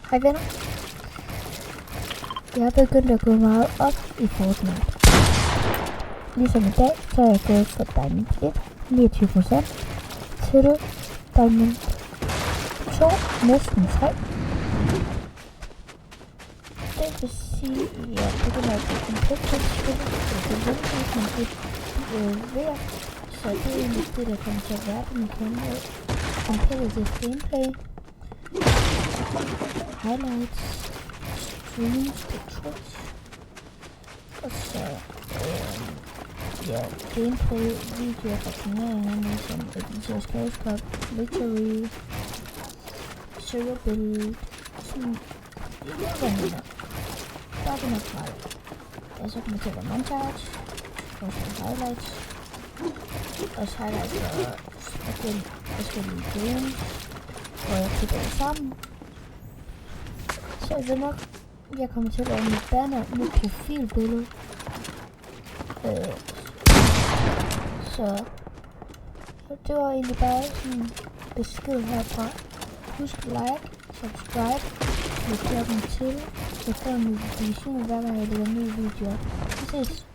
Hej venner. Jeg er begyndt at gå meget op i Fortnite. Ligesom i dag, så er jeg gået fra Diamond 1, 29%, til Diamond 2, næsten 3. Det vil sige, at jeg begynder at blive komplet spil. Det er venligvis, men det ved. Så det er egentlig det, der kommer til at være på min kanal. Competitive gameplay, highlights, streams på Twitch, og så gameplay videoer fra turneringer som Adventures Chaos Cup, Victory, Server Build, sådan det er hvad mener. Der er det nok meget. Så kommer til at være montage, også highlights, også highlights for forskellige games, hvor jeg klipper det sammen. Så er det nok, jeg kommer til at lave mit banner, mit profilbillede. Så det var egentlig bare sådan en besked herfra. Husk like, subscribe, læg klokken til, så får en notifikation hver gang jeg lægger nye videoer. Vi ses!